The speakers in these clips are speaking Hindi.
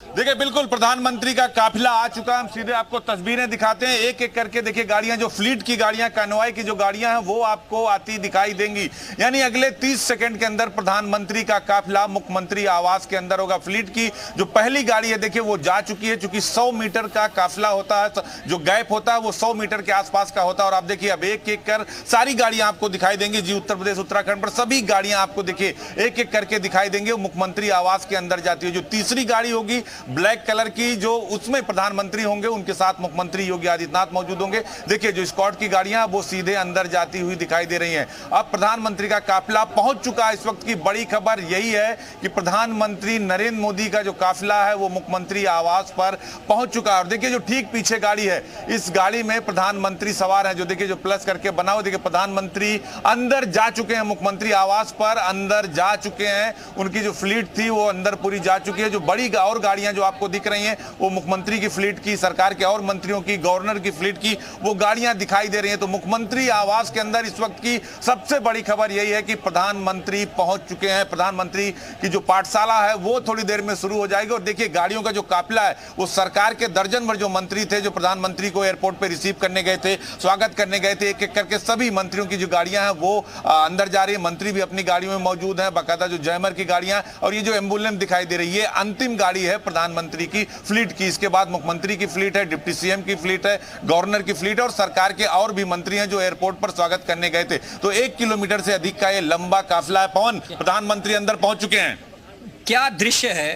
देखिए बिल्कुल प्रधानमंत्री का काफिला आ चुका है। हम सीधे आपको तस्वीरें दिखाते हैं, एक एक करके देखिए गाड़ियां, जो फ्लीट की गाड़ियां, कानवाई की जो गाड़ियां हैं वो आपको आती दिखाई देंगी। यानी अगले 30 सेकंड के अंदर प्रधानमंत्री का काफिला मुख्यमंत्री आवास के अंदर होगा। फ्लीट की जो पहली गाड़ी है देखिए वो जा चुकी है, चूंकि 100 मीटर का काफिला होता है, जो गैप होता है वो 100 मीटर के आसपास का होता है। और आप देखिए अब एक एक कर सारी गाड़ियां आपको दिखाई देंगी जी। उत्तर प्रदेश उत्तराखंड पर सभी गाड़ियां आपको देखिए एक एक करके दिखाई देंगे, मुख्यमंत्री आवास के अंदर जाती है। जो तीसरी गाड़ी होगी ब्लैक कलर की, जो उसमें प्रधानमंत्री होंगे, उनके साथ मुख्यमंत्री योगी आदित्यनाथ मौजूद होंगे। देखिए जो स्कॉट की गाड़ियां वो सीधे अंदर जाती हुई दिखाई दे रही हैं। अब प्रधानमंत्री का काफिला पहुंच चुका है। इस वक्त की बड़ी खबर यही है कि प्रधानमंत्री नरेंद्र मोदी का जो काफिला है वो मुख्यमंत्री आवास पर पहुंच चुका है। और देखिए जो ठीक पीछे गाड़ी है, इस गाड़ी में प्रधानमंत्री सवार है। जो देखिए जो प्लस करके बना हुआ, देखिए प्रधानमंत्री अंदर जा चुके हैं, मुख्यमंत्री आवास पर अंदर जा चुके हैं। उनकी जो फ्लीट थी वो अंदर पूरी जा चुकी है। जो बड़ी और गाड़ियां जो आपको दिख रही हैं वो मुख्यमंत्री की फ्लीट की, सरकार के और मंत्रियों की, गवर्नर की फ्लीट की वो गाड़ियां दिखाई दे रही हैं। तो मुख्यमंत्री आवास के अंदर इस वक्त की सबसे बड़ी खबर यही है कि प्रधानमंत्री पहुंच चुके हैं। प्रधानमंत्री की जो पाठशाला है वो थोड़ी देर में शुरू हो जाएगी। और देखिए गाड़ियों का जो काफिला है वो सरकार के दर्जन भर जो मंत्री थे, जो प्रधानमंत्री को एयरपोर्ट पर रिसीव करने गए थे, स्वागत करने गए थे, एक एक करके सभी मंत्रियों की जो गाड़ियां हैं वो अंदर जा रही है। मंत्री भी अपनी गाड़ियों में मौजूद है, बाकायदा जो जैमर की गाड़ियां। और ये जो एम्बुलेंस दिखाई दे रही है अंतिम गाड़ी है प्रधानमंत्री की फ्लीट की। इसके बाद मुख्यमंत्री की फ्लीट है, डिप्टी सीएम की फ्लीट है, गवर्नर की फ्लीट है और सरकार के और भी मंत्री हैं जो एयरपोर्ट पर स्वागत करने गए थे। तो 1 किलोमीटर से अधिक का ये लंबा काफिला है। पवन, प्रधानमंत्री अंदर पहुंच चुके हैं। क्या दृश्य है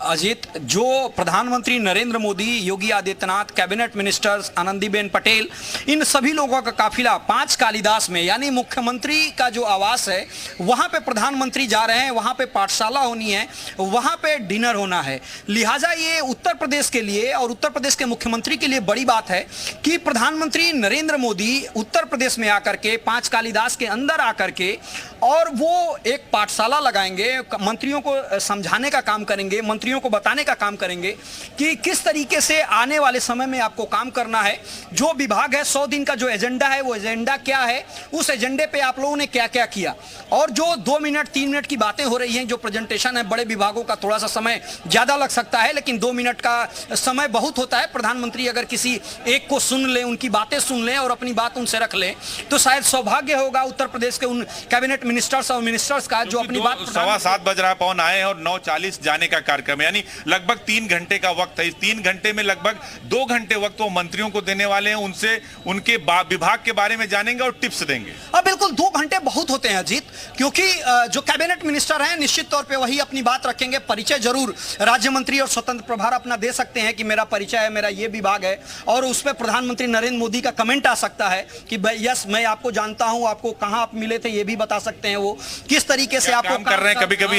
अजीत, जो प्रधानमंत्री नरेंद्र मोदी, योगी आदित्यनाथ, कैबिनेट मिनिस्टर्स, आनंदीबेन पटेल, इन सभी लोगों का काफिला 5 कालिदास में, यानी मुख्यमंत्री का जो आवास है वहां पे प्रधानमंत्री जा रहे हैं। वहां पे पाठशाला होनी है, वहां पे डिनर होना है। लिहाजा ये उत्तर प्रदेश के लिए और उत्तर प्रदेश के मुख्यमंत्री के लिए बड़ी बात है कि प्रधानमंत्री नरेंद्र मोदी उत्तर प्रदेश में आकर के 5 कालिदास के अंदर आकर के और वो एक पाठशाला लगाएंगे, मंत्रियों को समझाने का काम करेंगे, मंत्रियों को बताने का काम करेंगे कि किस तरीके से आने वाले समय में आपको काम करना है। जो विभाग है 100 दिन का जो एजेंडा है वो एजेंडा क्या है, उस एजेंडे पे आप लोगों ने क्या क्या किया। और जो 2 मिनट 3 मिनट की बातें हो रही हैं, जो प्रेजेंटेशन है, बड़े विभागों का थोड़ा सा समय ज्यादा लग सकता है, लेकिन 2 मिनट का समय बहुत होता है। प्रधानमंत्री अगर किसी एक को सुन ले, उनकी बातें सुन ले और अपनी बात उनसे रख ले, तो शायद सौभाग्य होगा उत्तर प्रदेश के उन कैबिनेट मिनिस्टर्स और मिनिस्टर्स का जो अपनी बात। 7:15 बज रहा है, पवन आए हैं और 9:40 जाने का कार्यक्रम है, यानी लगभग 3 घंटे का वक्त है। इस 3 घंटे में लगभग 2 घंटे वक्त वो मंत्रियों को देने वाले हैं, उनसे उनके विभाग के बारे में जानेंगे और टिप्स देंगे। बिल्कुल 2 घंटे बहुत होते हैं अजीत, क्योंकि जो कैबिनेट मिनिस्टर हैं निश्चित तौर पे वही अपनी बात रखेंगे। परिचय जरूर राज्य मंत्री और स्वतंत्र प्रभार अपना दे सकते हैं कि मेरा परिचय है, मेरा ये विभाग है, और उस पर प्रधानमंत्री नरेंद्र मोदी का कमेंट आ सकता है कि यस मैं आपको जानता हूं, आपको कहां आप मिले थे ये भी बता सकते हैं, वो किस तरीके से आपको काम कर रहे हैं, कभी-कभी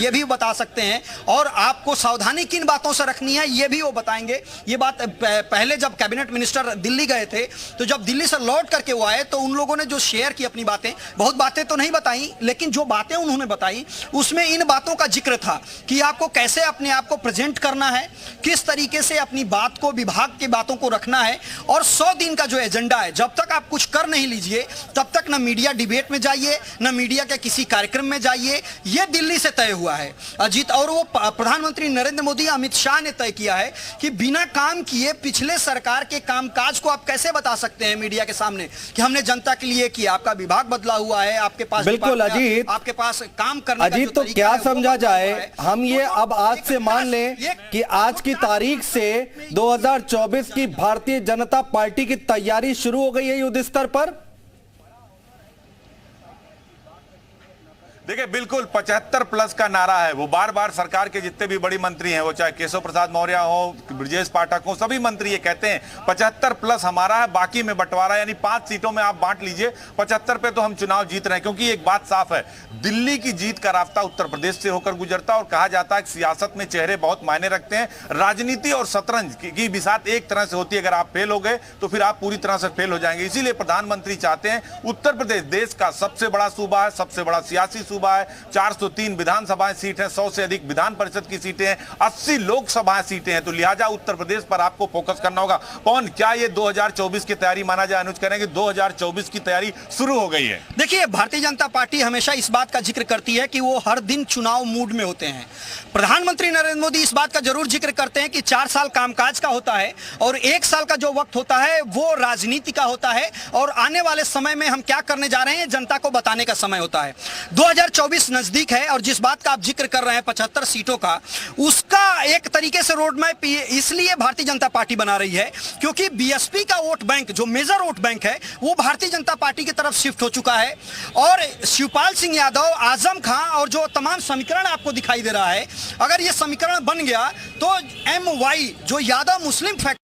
ये भी बता सकते हैं, और आपको सावधानी किन बातों से रखनी है ये भी वो बताएंगे। ये बात पहले जब कैबिनेट मिनिस्टर दिल्ली गए थे, तो जब दिल्ली से लौट करके वो आए तो उन लोगों ने जो शेयर की अपनी बातें, बहुत बातें तो नहीं बताई, लेकिन जो बातें उन्होंने बताई उसमें इन बातों का जिक्र था कि आपको कैसे अपने आप को प्रेजेंट करना है, किस तरीके से अपनी बात को, विभाग की बातों को रखना है। और 100 दिन का जो एजेंडा है, जब तक आप कुछ कर नहीं लीजिए तब तक न मीडिया डिबेट में जाइए, न मीडिया के किसी कार्यक्रम में जाइए। यह दिल्ली से तय हुआ है अजीत, और वो प्रधानमंत्री नरेंद्र मोदी, अमित शाह ने तय किया है कि बिना काम किए पिछले सरकार के कामकाज को आप कैसे बता सकते हैं मीडिया के सामने कि हमने जनता के लिए किया। आपका विभाग बदला हुआ है, आपके पास बिल्कुल अजीत, आपके पास काम करने अजीत तो क्या समझा जाए, हम ये अब आज से मान लें कि आज की तारीख से 2024 की भारतीय जनता पार्टी की तैयारी शुरू हो गई है युद्ध स्तर पर। देखिए बिल्कुल 75+ का नारा है, वो बार बार सरकार के जितने भी बड़ी मंत्री हैं, वो चाहे केशव प्रसाद मौर्य हो, ब्रजेश पाठक हो, सभी मंत्री ये कहते हैं 75+ हमारा है, बाकी में बंटवारा, यानी 5 सीटों में आप बांट लीजिए, 75 पे तो हम चुनाव जीत रहे हैं। क्योंकि एक बात साफ है, दिल्ली की जीत का रास्ता उत्तर प्रदेश से होकर गुजरता, और कहा जाता है कि सियासत में चेहरे बहुत मायने रखते हैं। राजनीति और शतरंज की बिसात एक तरह से होती है, अगर आप फेल हो गए तो फिर आप पूरी तरह से फेल हो जाएंगे। इसीलिए प्रधानमंत्री चाहते हैं उत्तर प्रदेश देश का सबसे बड़ा सूबा है, सबसे बड़ा सियासी सूबा है, 403 विधानसभाएं सीट हैं, 100 से अधिक विधान परिषद की सीटें हैं, 80 लोकसभा सीटें हैं। तो लिहाजा उत्तर प्रदेश पर आपको फोकस करना होगा। पवन, क्या ये 2024 की तैयारी माना जाए? अनुज करें कि 2024 की तैयारी शुरू हो गई है। देखिए, भारतीय जनता पार्टी हमेशा इस बात का जिक्र करती है कि वो हर दिन चुनाव मूड में होते हैं। प्रधानमंत्री नरेंद्र मोदी इस बात का जरूर जिक्र करते हैं कि 4 साल कामकाज का होता है और 1 साल का जो वक्त होता है वो राजनीति का होता है, और आने वाले समय में हम क्या करने जा रहे हैं जनता को बताने का समय होता है। 2024 नजदीक है और जिस बात का आप जिक्र कर रहे हैं 75 सीटों का, उसका एक तरीके से रोड मैप इसलिए भारतीय जनता पार्टी बना रही है क्योंकि बीएसपी का वोट बैंक, जो मेजर वोट बैंक है, वो भारतीय जनता पार्टी की तरफ शिफ्ट हो चुका है। और शिवपाल सिंह यादव, आजम खां और जो तमाम समीकरण आपको दिखाई दे रहा है, अगर ये समीकरण बन गया तो MY जो यादव मुस्लिम फैक्टर